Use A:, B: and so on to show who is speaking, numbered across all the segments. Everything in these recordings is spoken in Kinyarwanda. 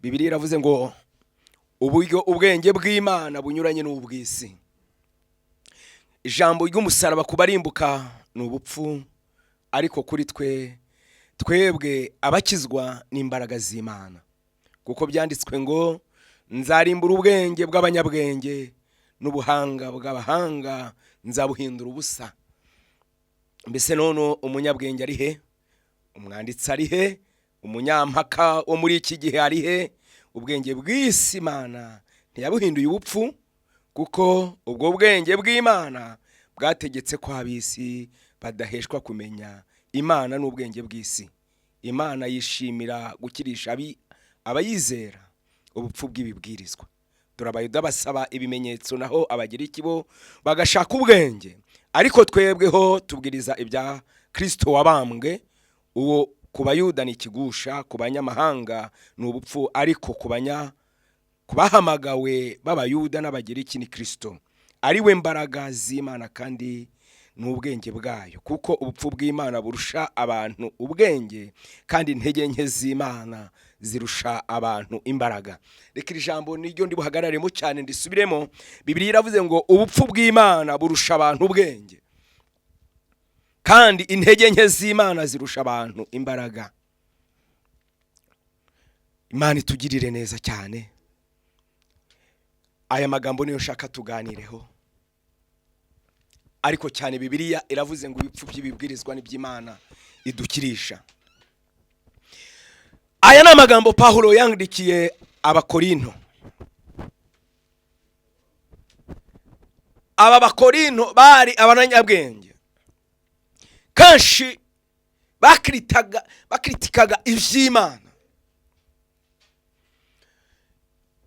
A: Bibiliya iravuze ngo uburyo ubwenge bw'Imana bunyuranye n'ubw'isi. Ijambo ry'umusaraba kubarimbuka n'ubupfu, ariko kuri twebwe abakizwa n'imbaraga z'Imana, kuko byanditswe ngo nzarimbura ubwenge bw'abanyabwenge n'ubuhanga bw'abahanga nzabuhindura ubusa. Mbese none umunyabwenge ari he? Umwanditsi ari he? Umunyampaka wo muri iki gihe ari he? Ubwenge bw'isi Imana ntiyabuhinduye ubupfu, kuko ubwo bwenge bw'Imana bwategetse ko ab'isi badaheshwa kumenya Imana n'ubwenge bw'isi. Imana yishimira gukirisha abayizera ubupfu bw'ibibwirizwa. Turabayuda basaba ibimenyetso, naho abagiriki bo bagashaka ubwenge, ariko twebweho tubwiriza ibya Kristo wabambwe. Uwo ku bayuda ni ikigusha, ku banyamahanga ni ubupfu, ariko kubahamagawe b'abayuda n'abagiriki ni Kristo, ari we mbaraga z'Imana kandi n'ubwenge bwayo, kuko ubupfu bw'Imana burusha abantu ubwenge, kandi intege nke z'Imana zirusha abantu imbaraga. Reka iri jambo niryo ndibuhagararemo cyane ndisubiremo. Bibiliya iravuze ngo ubupfu bw'Imana burusha abantu ubwenge, kandi intege nke z'Imana zirusha abantu imbaraga. Imana itugirire neza cyane. Aya magambo niyo nshaka tuganireho, ariko cyane Bibiliya iravuze ngo ibipfu by'ibibwirizwa n'iby'Imana idukirisha. Aya ni amagambo Pawulo yandikiye Abakorinto. Aba Bakorinto bari abanyabwenge, kenshi bakritikaga iby'Imana.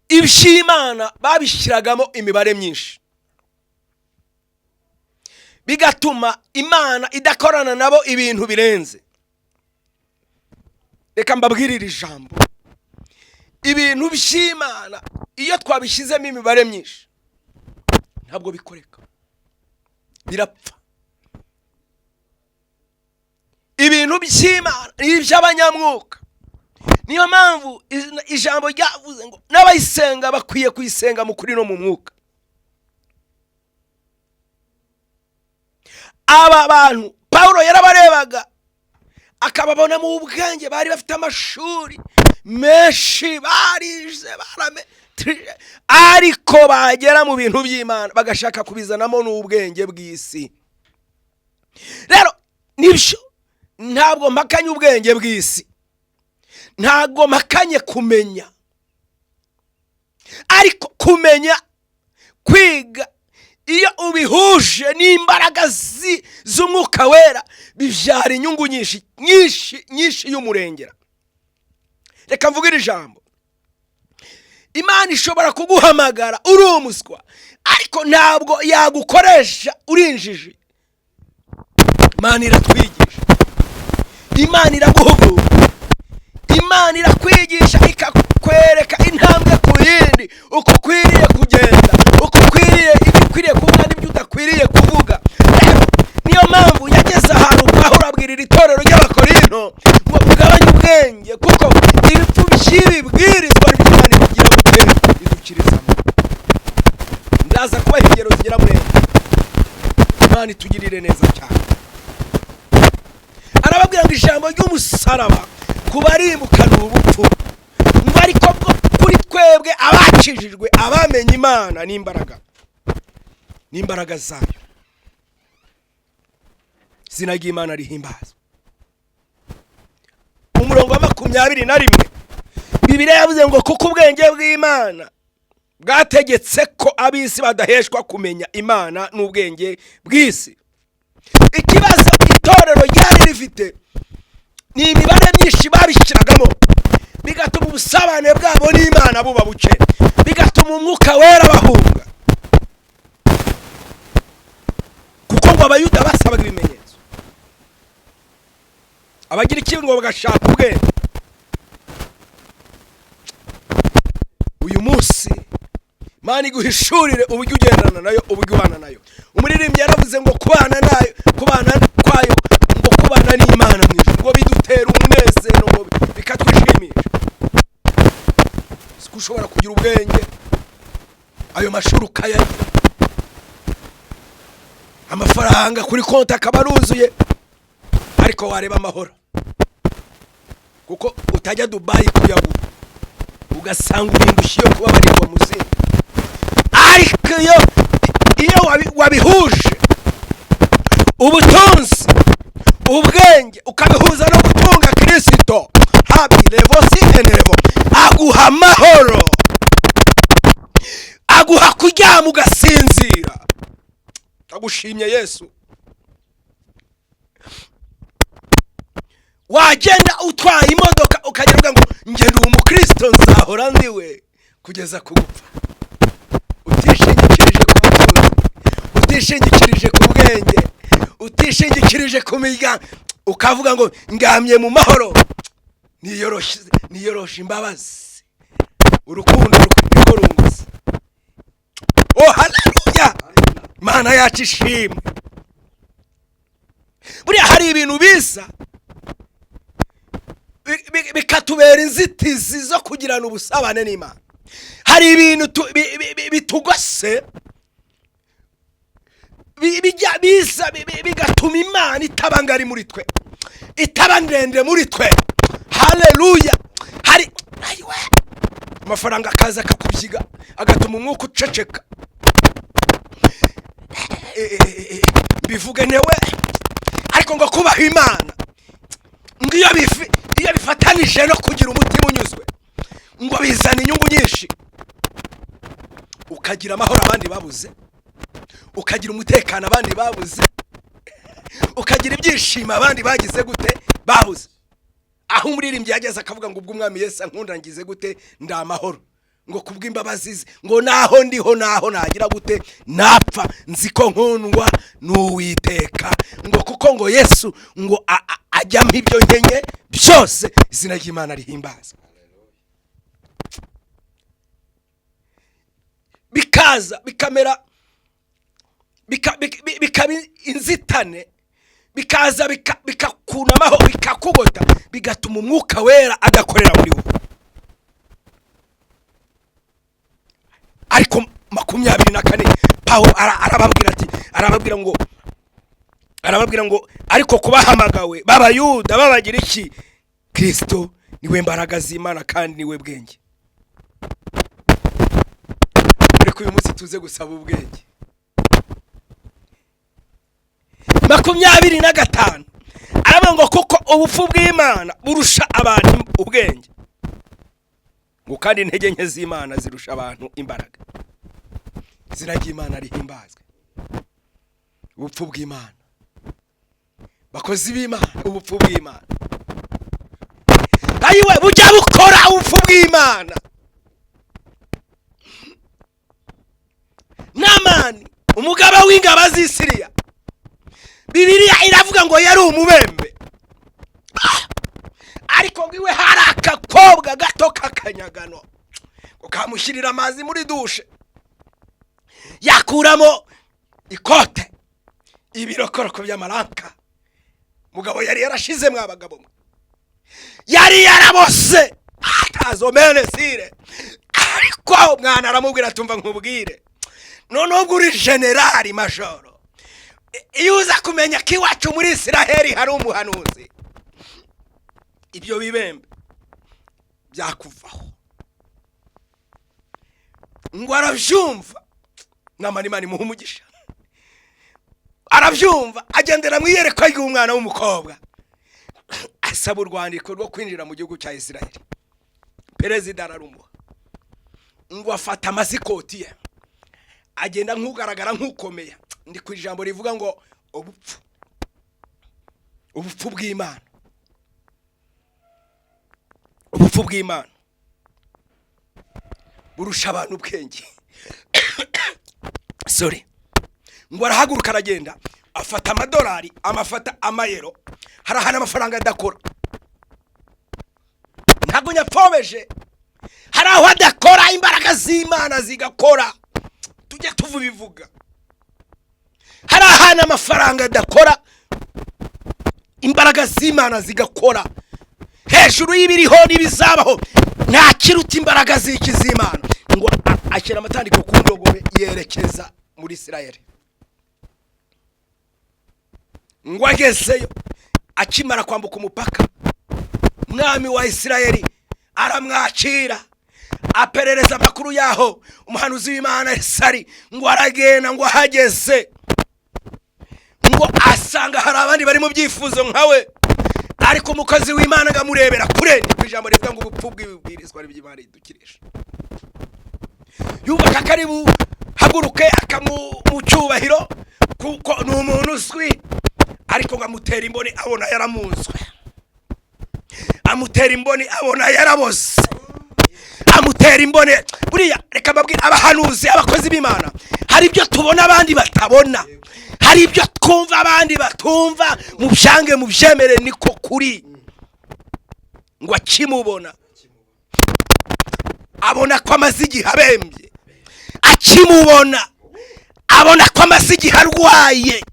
A: Iby'Imana babishyiragamo imibare myinshi, bigatuma Imana idakorana nabo ibintu birenze. Reka mbabwirire ijambo, ibintu by'Imana iyo twabishyizemo imibare myinshi ntabwo bikoreka, birapfa. Ibintu by'Imana iby'abanyamwuka. Niyo mpamvu ijambo ryavuze ngo n'abayisenga bakwiye kuyisenga mu kuri no mu mwuka. Aba bantu Pawulo yarabarebaga akababona mu ubwenge, bari bafite amashuri menshi, barize ariko bagera mu bintu by'Imana bagashaka kubizanamo n'ubwenge bw'isi. Rero nibyo, ntabwo mpakanye ubwenge bw'isi, ntabwo mpakanye kumenya, ariko kumenya, kwiga, iyo ubihuje n'imbaraga z'umwuka wera bibyara inyungu nyinshi y'umurengera. Reka mvuge iri jambo, Imana ishobora kuguhamagara uri umuswa, ariko ntabwo yagukoresha uri injiji. Imana iratwigisha, Imana iraguhugura, Imana irakwigisha ikakwereka intambwe ku yindi, uko ukwiriye kugenda, uko ukwiriye kuvuga n'ibyo udakwiriye kuvuga. Niyo mpamvu yageze ahantu Pawulo abwirira itorero ry'Abakorinto ngo mugabanye ubwenge, kuko ibipfu by'ibibwirizwa n'Imana bigira ubwenge idukirizamo. Ndaza kubaha ingero zigera muri enye. Imana itugirire neza cyane. Arababwira ngo ijambo ry'umusaraba kubarimbuka n'ubupfu, ngo ariko bwo kuri twebwe abakijijwe abamenye Imana n'imbaraga zayo. Izina ry'Imana rihimbazwe. Umurongo wa 21 Bibiliya yavuze ngo kuko ubwenge bw'Imana bwategetse ko ab'isi badaheshwa kumenya Imana n'ubwenge bw'isi. Ikibazo itorero ryari rifite ni imibare myinshi babishyiragamo, bigatuma ubusabane bwabo n'Imana buba buke, bigatuma umwuka wera bahunga, kuko ngo abayuda basabaga ibimenyetso, abagira ikibi ngo bagashaka ubwenge. Uyu munsi Imana iguhishurire uburyo ugendana nayo, uburyo ubana nayo. Umuririmbyi yaravuze ngo kubana kwayo, ngo kubana n'Imana mu ijuru ngo bidutera umunezero, ngo bikatwishimisha. ushobora kugira ubwenge, ayo mashuri ukayagira, amafaranga kuri konti akaba aruzuye, ariko wareba amahoro, kuko utajya Dubai kuyagura ugasanga urindushye yo kubabarirwa muzima. Ariko iyo wabihuje ubutunzi, ubwenge, ukabihuza no gutunga Kristo, habirevosi enerevo, aguha amahoro, aguha kuryama ugasinzira. Agushimye Yesu. Wagenda utwaye imodoka ukagira ngo ngende umukristo nzahora ndiwe kugeza kugupfa, utishingikirije ku butunzi, utishingikirije ku bwenge, utishingikirije ku miryango, ukavuga ngo ngamye mu mahoro. Niyoroshe imbabazi, urukundo ruriko runguza. Oh haleluya, Imana yacu ishimwe. Buriya hari ibintu bisa bikatubera inzitizi zo kugirana ubusabane n'Imana. Hari ibintu bitugose biza bigatuma Imana itabangari muri twe, itabandende muri twe. Haleluya. Hari ayiwe amafaranga akaza akakubyiga agatuma umwuka uceceka. Bivuge newe, ariko ngo kubaha Imana ngo iyo bifatanije no kugira umutima unyuzwe ngo bizana inyungu nyinshi. Ukagira amahoro abandi babuze, ukagira umutekano abandi babuze, ukagira ibyishimo abandi bagize gute babuze. Aho umuririmbyi yageze akavuga ngo ubwo umwami Yesu ankunda ngize gute ndamahoro, ngo kubw'imbabazi ze ngo naho ndiho naho nagira gute napfa nziko nkundwa n'Uwiteka, ngo kuko ngo Yesu ngo ajya mpibyo nkenye byose, izina ry'Imana rihimbaza. Bikaza bikamera bikaba inzitane, bikaza bikakunamaho, bikakugota, bigatuma umwuka wera adakorera muri wowe. Ariko 24 Pawulo arababwira ngo ariko kubahamagawe b'Abayuda babagira iki? Kristo niwe mbaraga z'Imana kandi niwe bwenge. Ariko uyu munsi tuze gusaba ubwenge. 25 aravuga ngo kuko ubupfu bw'Imana burusha abantu ubwenge, ngo kandi intege nke z'Imana zirusha abantu imbaraga. Izina ry'Imana rihimbazwe. Ubupfu bw'Imana, bakozi b'Imana, ubupfu bw'Imana ayiwe bujya bukora ubupfu bw'Imana. Namani umugaba w'ingabo z'Isiriya, Bibiliya iravuga ngo yari umubembe, ariko ngiwe hari akakobwa gato kakanyagano ukamushyirira amazi muri dushe, yakuramo ikote, ibirokoroko by'amaranka. Mugabo yari yarashize mwabagabo mwe, yari yarabose atazomene sire, ariko mwana aramubwira tumva nkubwire, none ubwo uri generali majoro, iyo uza kumenya ko iwacu muri Isiraheli hari umuhanuzi, ibyo bibembe byakuvaho. Ngo arabyumva, n'Imana imuha umugisha, arabyumva agendera mu iyerekwa ry'umwana w'umukobwa, asaba urwandiko rwo kwinjira mu gihugu cya Isiraheli. Perezida ararumuha, ngo afata amasikoti ye agenda nk'ugaragara nk'ukomeye. Ndi ku ijambo rivuga ngo ubupfu bw'Imana, ubupfu bw'Imana burusha abantu ubwenge. Sorry. Ngo arahaguruka aragenda afata amadolari, amafata amayero, harahana amafaranga adakora. Ntago nyapfobeje, hari aho adakora imbaraga z'Imana zigakora. Tujya tuvubivuga, hari ahana amafaranga adakora imbaraga z'Imana zigakora. Hejuru y'ibiriho n'ibizabaho nta kiruta imbaraga z'ikizimana. Ngo ashyira amatandiko ku ndogobe yerekeza muri Isirayeli. Ngo agezeyo akimara kwambuka umupaka, mwami wa Isirayeli aramwakira, aperereza amakuru yaho umuhanuzi w'Imana Esari. Ngo aragenda, ngo ahageze ngo asanga hari abandi bari mu byifuzo nkawe, ariko umukozi w'Imana ngamurebera kure. Ni kwijambo rivuga ngo ubupfu bw'ibibwirizwa by'Imana idukirisha. Yubaka karibu haguruke mu cyubahiro kuko ni umuntu uzwi, ariko ngamutera imboni abona yaramunzwe, amutera imboni abona yaraboze, amutera imboni. Buriya reka mbabwira abahanuzi, abakozi b'Imana, hari ibyo tubona abandi batabona, hari ibyo twumva abandi batumva. Mu byange mu byemere niko kuri. Ngo akimubona abona ko amaze igihe abembye, akimubona abona ko amaze igihe arwaye,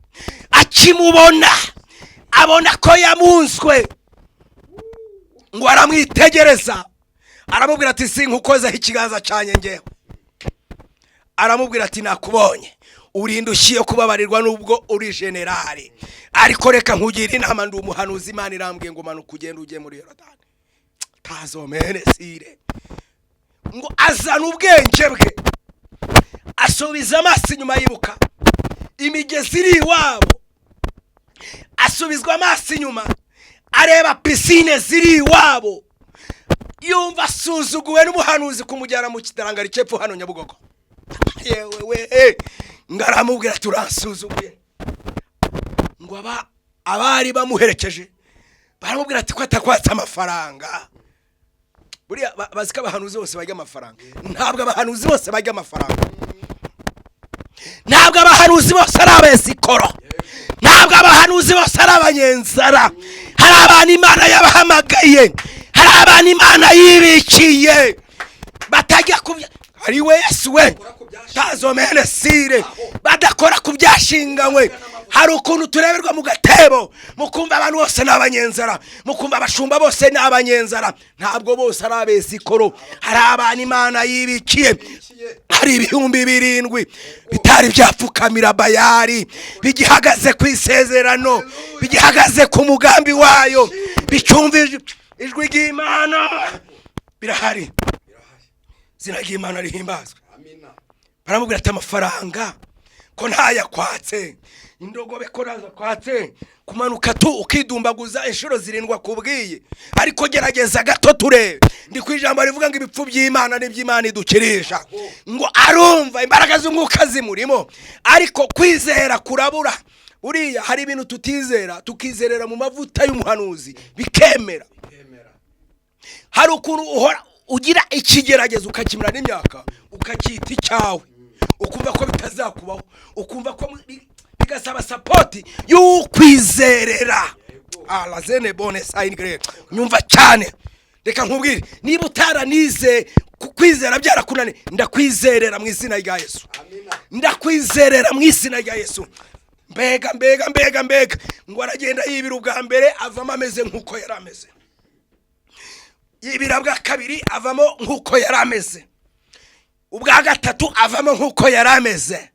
A: akimubona abona ko yamunzwe. Ngo aramwitegereza, aramubwira ati sinkukozeho ikiganza cyanjye ngewe. Aramubwira ati nakubonye urinda ushiye kubabarirwa nubwo uri generale, ariko reka nkugira inama, ndi umuhanuzi, Imana irambwiye ngo manuka ugende ujye muri Yorodani. Tazomene sire. Ngo azana ubwenge bwe, asubiza amaso inyuma, yibuka imigezi iri iwabo, asubizwa amaso inyuma, areba pisine ziri iwabo, yumva asuzuguwe n'umuhanuzi kumujyana mu kitarangari cy'epfo hano Nyabugogo. Yewe we, ngaramubwira turansuzuguye. Ngo abari bamuherekeje baramubwira ati ko atakwatsa amafaranga. Buriya bazika abahanuzi bose bajya amafaranga. Ntabwo abahanuzi bose bajya amafaranga, ntabwo abahanuzi bose ari abesikoro, ntabwo abahanuzi bose ari abanyenzara. Hari abantu Imana yabahamagaye, hari abantu Imana yibikiye batajya kubya. Hari we Yesu we tazomene sire, badakora ku byashinganywe. Hari ukuntu tureberwa mu gatebo, mukumva abantu bose n'abanyenzara, mukumva abashumba bose n'abanyenzara. Ntabwo bose ari abesikoro, hari abantu Imana yibikiye. Hari 7,000 bitari byapfukamira Bayali, bigihagaze ku isezerano, bigihagaze ku mugambi wayo, bicyumva ijwi ry'Imana. Birahari, zina ry'Imana rihimbazwe. Baramubwira ati amafaranga ko ntayakwatse, indogobe ko naza kwatse, kumanuka tu ukidumbaguza inshuro 7 kubwiye, ariko gerageza gato turebe. Ndi kwijambo rivuga ngo ibipfu by'Imana n'iby'Imana idukirisha. Ngo arumva imbaraga z'umwuka zimurimo, ariko kwizera kurabura. Uriya hari ibintu tutizera, tukizerera mu mavuta y'umuhanuzi bikemera. Hari ukuntu uhora ugira ikigeragezo ukakimira n'imyaka, ukakita icyawe, ukumva ko bitazakubaho, ukumva ko bigasaba support y'ukwizerera. Alazene bone saingre. Nyumva cyane, reka nkubwire, niba utaranize kwizera byarakunane, ndakwizerera mu izina rya Yesu. Ndakwizerera mu izina rya Yesu. Mbega ngo aragenda yibira ubwa mbere, avamo ameze nkuko yarameze. Yibira bwa kabiri, avamo nkuko yarameze. Ubwa gatatu avamo nkuko yarameze.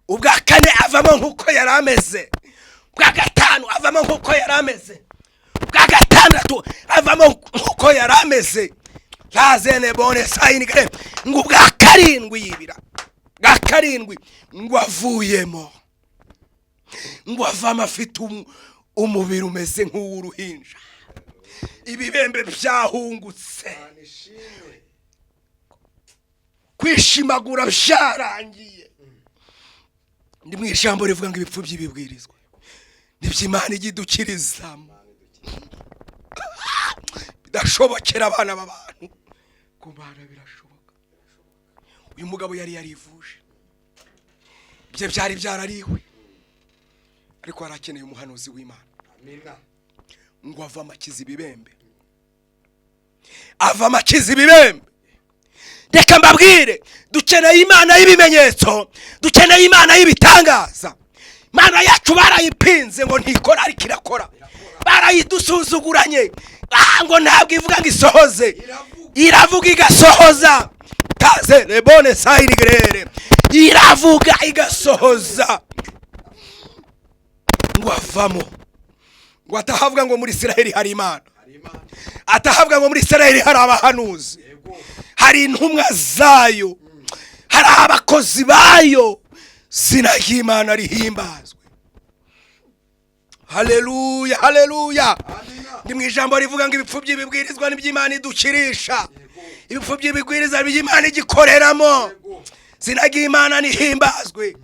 A: Ubwa kane avamo nkuko yarameze. Ubwa gatanu avamo nkuko yarameze. Ubwa gatandatu avamo nkuko yarameze. Lazene bone saingre. Ngo ubwa karindwi yibira, bwa karindwi ngo avuyemo, ngo avamo afite umubiri umeze nk'uw'uruhinja, ibibembe byahungutse, kwishimagura byarangiye. Ndi mu ijambo rivuga ngo ibipfu by'ibibwirizwa n'iby'Imana igidukiriza, bidashobokera abana b'abantu, ku bana birashoboka. Uyu mugabo yari yarivuje, ibyo byari byarariwe, ariko harakeneye umuhanuzi w'Imana. Amina. Ngo ava amakiza ibibembe, ava amakiza ibibembe. Reka mbabwire, dukeneye Imana y'ibimenyetso, dukeneye Imana y'ibitangaza. Imana yacu barayipinze ngo ntikora, ariko irakora. Barayidusuzuguranye ngo ntabwo ivuga ngo isohoze, iravuga igasohoza. Kaze lebone sayirigere, iravuga igasohoza. Ngo avamo, ngo atahavuga ngo muri Isiraheli hari Imana, atahavuga ngo muri Isiraheli hari abahanuzi, hari intumwa zayo, hari abakozi bayo. Zina ry'Imana rihimbazwe. Haleluya, haleluya. Ni mu ijambo rivuga ngo ibipfu by'ibibwirizwa n'iby'Imana idukirisha, ibipfu by'ibibwirizwa by'Imana igikoreramo. Zina ry'Imana nihimbazwe.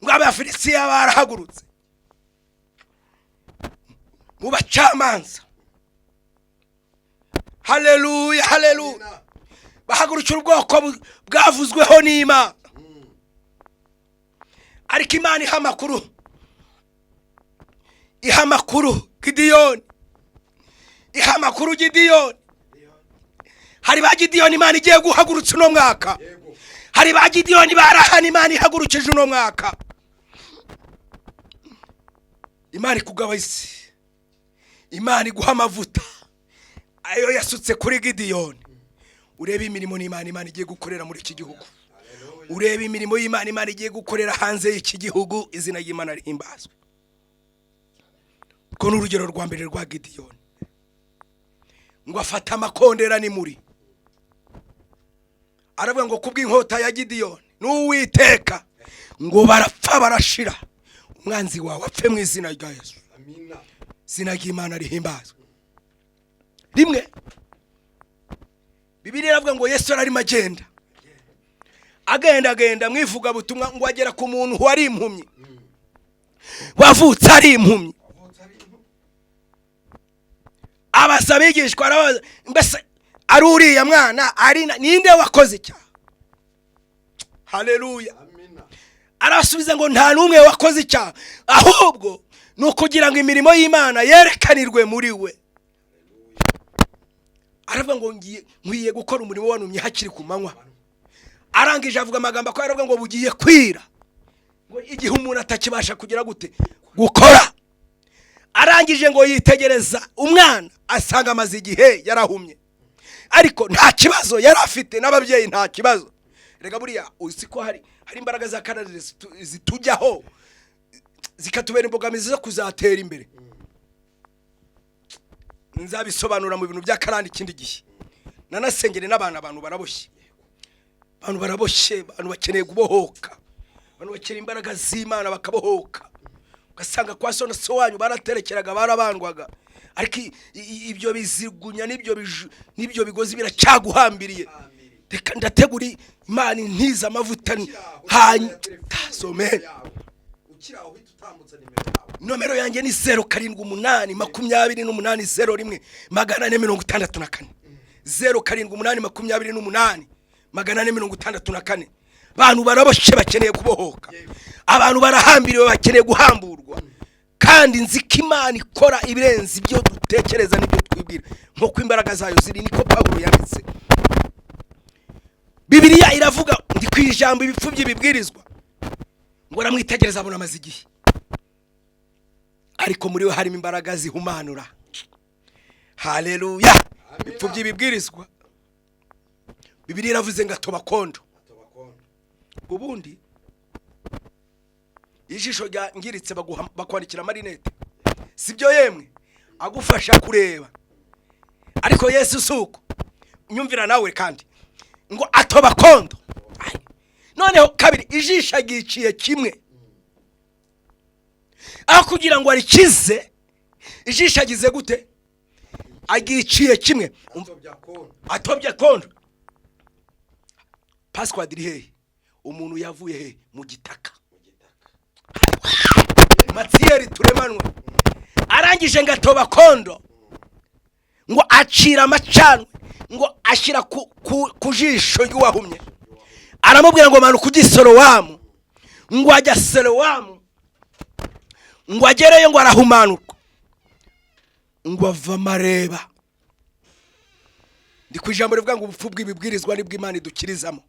A: Ngo Abafilisitiya barahagurutse mu bacamanza. Haleluya, haleluya. Bahagurukira ubwoko bwavuzweho n'Imana. Ariko Imana iha amakuru Gideyoni, iha amakuru Gideyoni. Hari ba Gideyoni Imana igiye guhagurutsa uno mwaka, hari ba Gideyoni barahana Imana ihagurukije uno mwaka. Imana ikugaba isi, Imana iguha amavuta ayo yasutse kuri Gideyoni. Urebe imirimo Imana igiye gukorera muri iki gihugu, urebe imirimo y'Imana igiye gukorera hanze y'iki gihugu. Izina ry'Imana rihimbazwe. Ko n'urugero rwa mbere rwa Gideyoni, ngo afata amakondera ni muri, aravuga ngo kubw'inkota ya Gideyoni n'Uwiteka ngo barapfa barashira, umwanzi wawe apfe mu izina rya Yesu. Amina. Izina ry'Imana rihimbazwe. Rimwe Bibiliya iravuga ngo Yesu arimo agenda mwivuga butumwa, ngo agera ku muntu wari impumyi, wavutse ari impumyi. Abaza abigishwa arabaza, mbese ari uriya mwana ari ninde wakoze icyaha? Haleluya. Arasubiza ngo nta numwe wakoze icyaha, ahubwo nukugira ngo imirimo y'Imana yerekanirwe muri we. Aravuga ngo nkwiye gukora umurimo wanumye hakiri ku manywa. Arangije avuga amagambo ko aravuga ngo bugiye kwira, ngo igihe umuntu atakibasha kugira gute gukora. Arangije ngo yitegereza umwana, asanga amaze igihe yarahumye, ariko nta kibazo yari afite, n'ababyeyi nta kibazo. Rega buriya uzi ko hari imbaraga za Kanada zitujyaho zikatubera imbogamizi zo kuzatera imbere. Nzabisobanura mu bintu bya karandi ikindi gihe. Nanasengere n'abantu baraboshye, abantu bakeneye gubohoka, abantu bakeneye imbaraga z'Imana bakabohoka. Ugasanga kwa so na so wanyu baraterekeraga, barabandwaga, ariko ibyo bizigunya n'ibyo bigozi biracyaguhambiriye. Reka ndateguri Imana ntiza amavuta tasome. Nomero yanjye ni 0788201464 0788201464. Abantu baraboshe bakeneye kubohoka, abantu barahambiriwe bakeneye guhamburwa. Kandi nziko Imana ikora ibirenze ibyo dutekereza n'ibyo twibwira, nko imbaraga zayo ziri. Niko Pawulo yanditse. Bibiliya iravuga ndi kwijambo ibipfu by'ibibwirizwa, ngo aramwitegereza abona amaze igihe, ariko muri we harimo imbaraga zihumanura. Haleluya. Ibipfu by'ibibwirizwa Bibiliya iravuze ngo atobakondo. Ubundi ijisho rya ngiritse bakwandikira amarinete, sibyo yemwe, agufasha kureba. Ariko Yesu suko nyumvira nawe kandi ngo atobakondo. Noneho kabiri, ijisho agiciye kimwe, aho kugira ngo arikize ijisho agize gute? Agiciye kimwe. Atobya kondo. Pascal Dirihe, umuntu yavuye he? Mu gitaka. Matiyeri turemanwe. Arangije ngatoba kondo, ngo acira amacanwe, ngo ashira ku jisho y'uwahumye. Aramubwira ngo manu kugisorowamu, ngo ajya Sorowamu, ngo agereyo ngo arahumanuka, ngo ava mareba. Ndi kwijambo rivuga ngo ubupfu bw'ibibwirizwa nibwo Imana idukirizamo.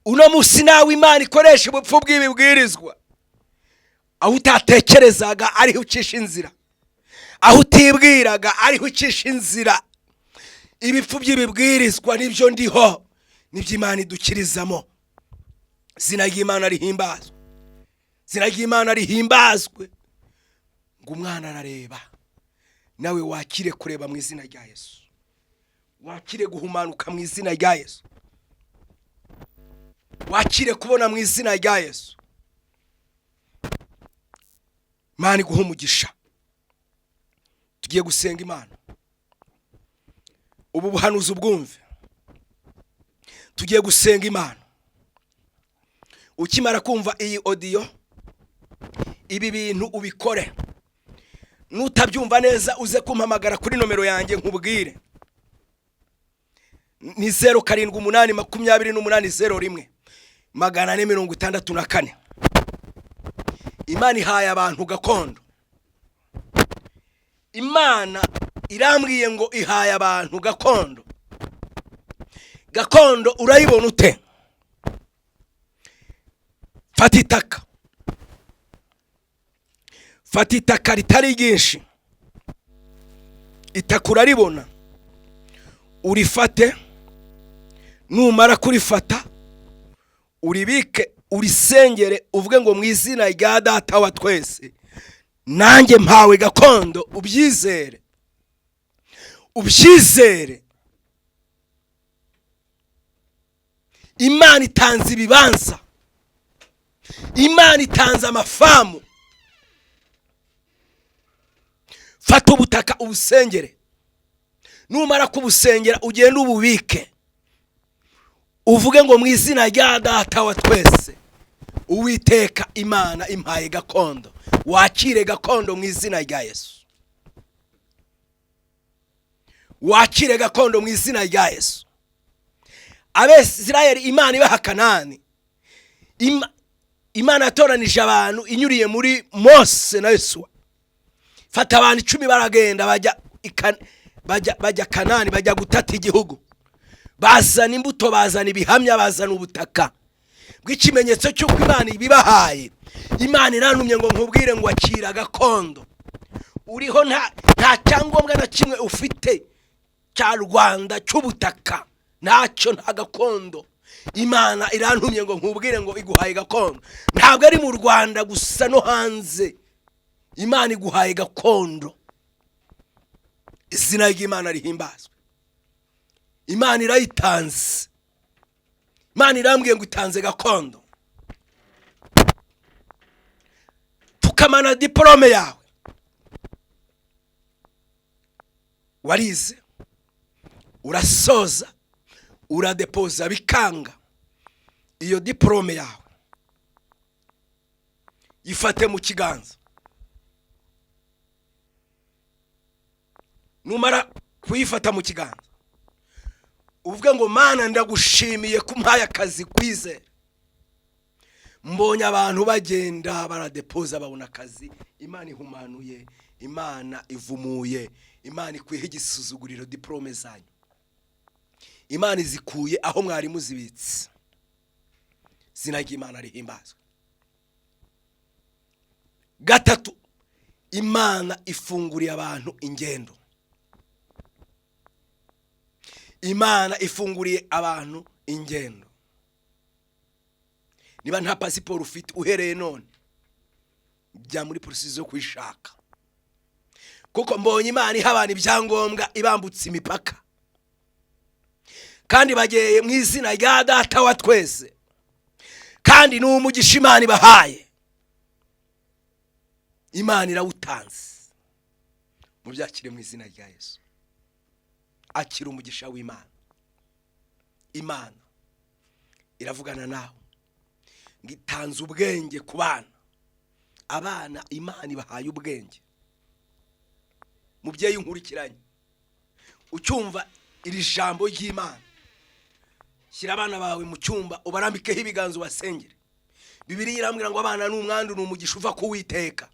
A: Uno musi nawe Imana ikoresha ubupfu bw'ibibwirizwa, aho utatekerezaga ariho ucisha inzira, aho utibwiraga ariho ucisha inzira. ibipfu by'ibibwirizwa nibyo ndiho, nibyo Imana idukirizamo. Izina ry'Imana rihimbazwe, izina ry'Imana rihimbazwe. Ngo umwana arareba, nawe wakire kureba mu izina rya Yesu, wakire guhumanuka mu izina rya Yesu, wakire kubona mu izina rya Yesu. Imana iguha umugisha. Tugiye gusenga Imana, ubu buhanuzi ubwumve. Tugiye gusenga Imana. Ukimara kumva iyi audio, ibi bintu ubikore. Nutabyumva neza uze kumpamagara kuri nomero yanjye nkubwire. Ni 078801 Imana ihaye abantu gakondo. Imana irambwiye ngo ihaye abantu gakondo. Gakondo urayibona ute? Fata itaka. Fata itaka ritari ryinshi. Itaka uraribona. Urifate. Numara kurifata, uribike, urisengere, uvuge ngo mu izina rya Data wa twese, nanjye mpawe gakondo. Ubyizere. Ubyizere. Imana itanze ibibanza. Imana itanze amafamu. Fata ubutaka ubusengere. Numara kubusengera ugende ububike. Uvuge ngo mu izina rya Data wa twese, Uwiteka Imana impaye gakondo. Wakire gakondo mu izina rya Yesu. Wakire gakondo mu izina rya Yesu. Abisirayeli Imana ibaha Kanani. Imana yatoranije abantu inyuriye muri Mose na Yesu. Fata abantu 10 baragenda bajya Kanani, bajya gutata igihugu. Bazana imbuto, bazana ibihamya, bazana ubutaka bw'ikimenyetso cy'uko Imana ibibahaye. Imana irantumye ngo nkubwire ngo akira gakondo. Uriho nta cyangombwa na kimwe ufite cya Rwanda cy'ubutaka, ntacyo, nta gakondo. Imana irantumye ngo nkubwire ngo iguhaye gakondo. Ntabwo ari mu Rwanda gusa no hanze. Imana iguhaye gakondo. Izina ry'Imana rihimbazwe. Imana irayitanze. Imana irambwiye ngo itanze gakondo. Tukamana diplome yawe. Warize, urasoza, uradepoza bikanga. Iyo diplome yawe yifate mu kiganza. Numara kuyifata mu kiganza, uvuge ngo Mana ndagushimiye kumpaye akazi kwize. Mbonye abantu bagenda baradepoza babona akazi. Imana ihumanuye, Imana ivumuye, Imana ikwihe igisuzuguriro diplome zanyu. Imana izikuye aho mwari muzibitse. Izina ry'Imana rihimbazwe. Gatatu, Imana ifunguriye abantu ingendo. Imana ifunguriye abantu ingendo. Niba nta pasiporo ufite uhereye none, bya muri process yo kwishaka. Kuko mbonye Imana ihabana ibyangombwa ibambutse imipaka. Kandi bageye mu izina rya Data wa twese. Kandi n'umugisha Imana ibahaye. Imana irawutanze. Mubyakire mu izina rya Yesu. Akira umugisha w'Imana. Imana iravugana nawe. Ngitanze ubwenge ku bana. Abana Imana ibahaye ubwenge. Mubyeyi nkurikiranye, ucyumva iri jambo ry'Imana, shyira abana bawe mu cyumba ubarambikeho ibiganza basengere. Bibiliya irambwira ngo abana n'umwandu n'umugisha uva ku Uwiteka.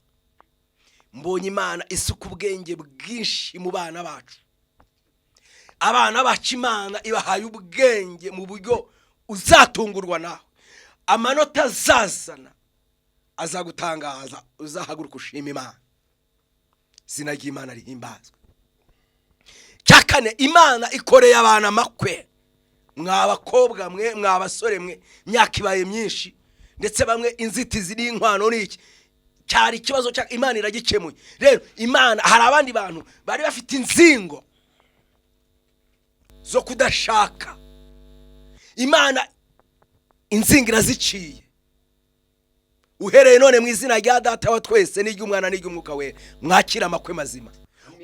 A: Mbonye Imana isuka ubwenge bwinshi mu bana bacu. Abana bacu Imana ibahaye ubwenge mu buryo uzatungurwa nawe. Amanota azazana azagutangaza, uzahaguruka ushima Imana. Izina ry'Imana rihimbazwe. cya kane, imana ikoreye abana amakwe. Mwa bakobwa mwe, mwa basore mwe, imyaka ibaye myinshi, ndetse bamwe inzitizi n'inkwano n'iki cyari ikibazo cya imana iragikemuye. Rero imana, hari abandi bantu bari bafite inzingo zo kudashaka, imana inzingo iraziciye. Uhereye none mu izina rya Data wa twese n'iry'Umwana n'iry'Umwuka wera, mwakira amakwe mazima,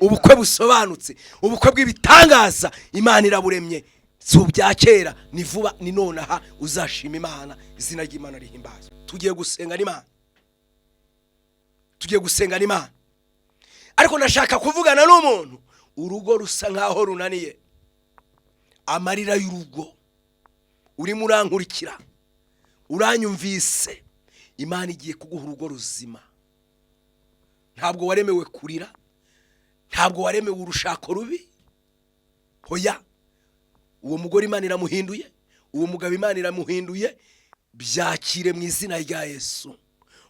A: ubukwe busobanutse, ubukwe bw'ibitangaza. Imana iraburemye, si ubya kera, ni vuba, ni nonaha. Uzashima Imana, izina ry'Imana rihimbazwe. Tugiye gusenga n'Imana, tugiye gusenga n'Imana. Ariko ndashaka kuvugana n'umuntu urugo rusa nkaho runaniye, amarira y'urugo. Urimo urankurikira, uranyumvise, Imana igiye kuguha urugo ruzima. Ntabwo waremewe kurira, ntabwo waremewe urushako rubi. Hoya, uwo mugore Imana iramuhinduye, uwo mugabo Imana iramuhinduye. Byakire mu izina rya Yesu.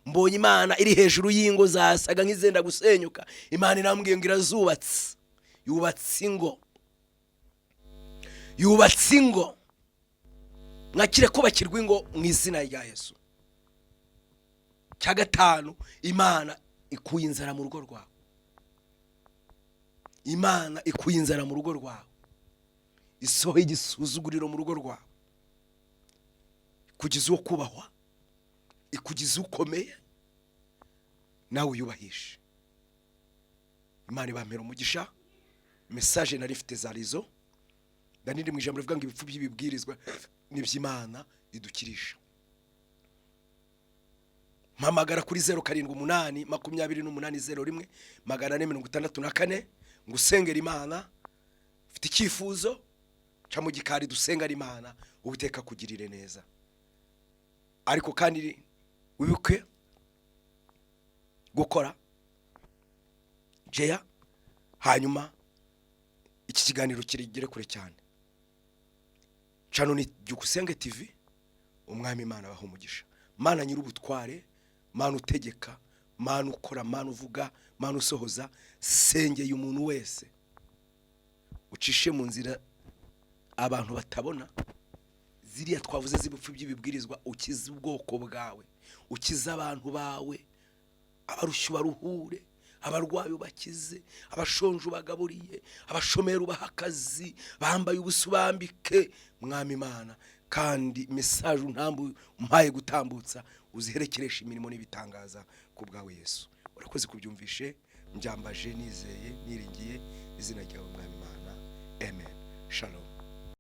A: Mbonye Imana iri hejuru y'ingo zasaga nk'izenda gusenyuka. Imana irambwiye ngo irazubatse, yubatse ingo, yubatse ingo. Mwakire kubakirwa ingo mu izina rya Yesu. Cya gatanu, Imana ikuye inzara mu rugo rwawe. Imana ikuye inzara mu rugo rwawe, isohoye igisuzuguriro mu rugo rwawe, ikugize uwo kubahwa, ikugize ukomeye, nawe uyubahishe. Imana ibampera umugisha. Message nari mfite zarizo, ndaniri mu ijambo rivuga ngo ibipfu by'ibibwirizwa n'iby'Imana idukirisha. Mpamagara kuri 0788 2801 464 ngusengera Imana. Ufite icyifuzo ca mu gikari, dusengera Imana, ubuteka kugirire neza. Ariko kandi wibuke gukora jeya, hanyuma iki kiganiro kirigere kure cyane. Chano ni Byukusenge TV, umwami Imana abaho umugisha. Mana nyir'ubutware, Mana utegeka, Mana ukora, Mana uvuga, Mana usohoza. Sengeye umuntu wese, ucishe mu nzira abantu batabona, ziriya twavuze z'ibupfu by'ibibwirizwa. Ukiza ubwoko bwawe, ukiza abantu bawe, abarushyu baruhure, abarwayi ubakize, abashonje ubagaburiye, abashomeri ubaha akazi, bambaye ubusubambike. Mwami Imana, kandi message untambu mpaye gutambutsa uziherekeresha imirimo n'ibitangaza ku bwawe Yesu. Urakoze kubyumvishe, njambaje nizeye niringiye izina ryawe Mwami Imana. Amen. Shalom.